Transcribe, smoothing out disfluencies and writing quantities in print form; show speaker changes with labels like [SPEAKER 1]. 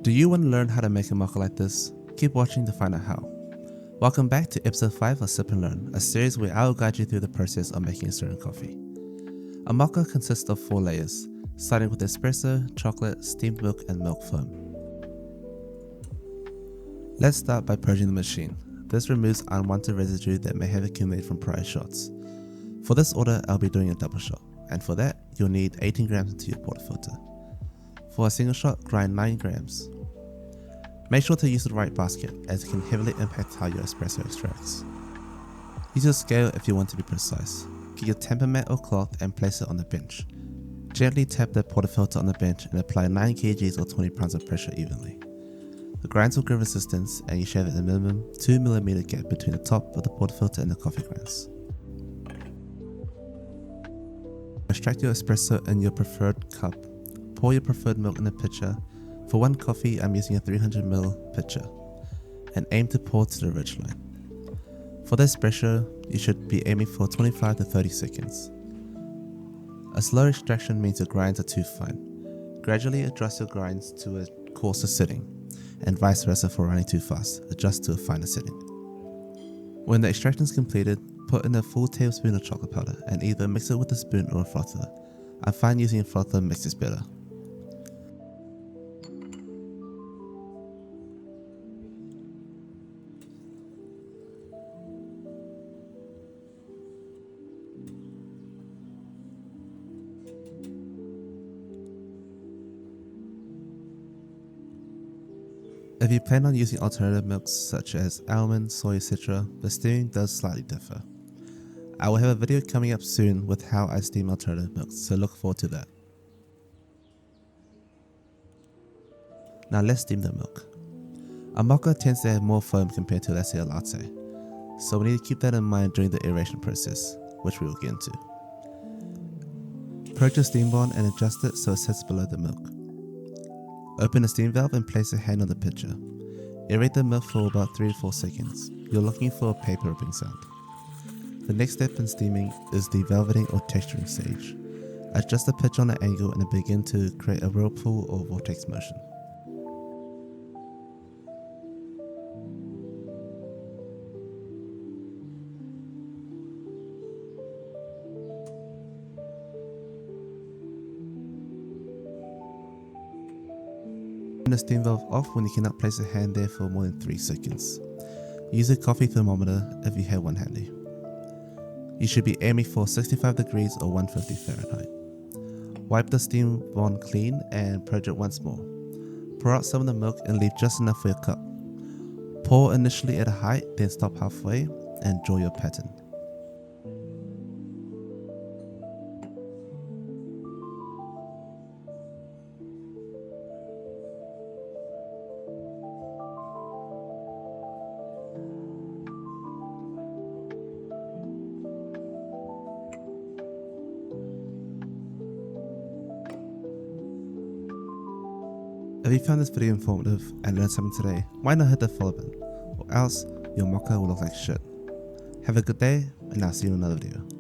[SPEAKER 1] Do you want to learn how to make a mocha like this? Keep watching to find out how. Welcome back to Episode 5 of Sip and Learn, a series where I will guide you through the process of making a certain coffee. A mocha consists of 4 layers, starting with espresso, chocolate, steamed milk, and milk foam. Let's start by purging the machine. This removes unwanted residue that may have accumulated from prior shots. For this order, I'll be doing a double shot, and for that, you'll need 18 grams into your portafilter. For a single shot, grind 9 grams. Make sure to use the right basket, as it can heavily impact how your espresso extracts. Use your scale if you want to be precise. Get your tamper mat or cloth and place it on the bench. Gently tap the portafilter on the bench and apply 9 kgs or 20 pounds of pressure evenly. The grinds will give resistance, and you should have a minimum 2mm gap between the top of the portafilter and the coffee grounds. Extract your espresso in your preferred cup. Pour your preferred milk in a pitcher. For one coffee, I'm using a 300ml pitcher, and aim to pour to the ridge line. For the espresso, you should be aiming for 25 to 30 seconds. A slow extraction means your grinds are too fine. Gradually adjust your grinds to a coarser setting, and vice versa for running too fast, adjust to a finer setting. When the extraction is completed, put in a full tablespoon of chocolate powder and either mix it with a spoon or a frother. I find using a frother mixes better. If you plan on using alternative milks such as almond, soy, etc., the steaming does slightly differ. I will have a video coming up soon with how I steam alternative milks, so look forward to that. Now let's steam the milk. A mocha tends to have more foam compared to, let's say, a latte, so we need to keep that in mind during the aeration process, which we will get into. Purge your steam bond and adjust it so it sits below the milk. Open the steam valve and place a hand on the pitcher. Aerate the milk for about 3 to 4 seconds. You're looking for a paper ripping sound. The next step in steaming is the velveting or texturing stage. Adjust the pitcher on an angle and begin to create a whirlpool or vortex motion. Turn the steam valve off when you cannot place a hand there for more than 3 seconds. Use a coffee thermometer if you have one handy. You should be aiming for 65 degrees or 150 Fahrenheit. Wipe the steam bond clean and purge it once more. Pour out some of the milk and leave just enough for your cup. Pour initially at a height, then stop halfway and draw your pattern. If you found this video informative and learned something today, why not hit the follow button, or else your mocha will look like shit. Have a good day, and I'll see you in another video.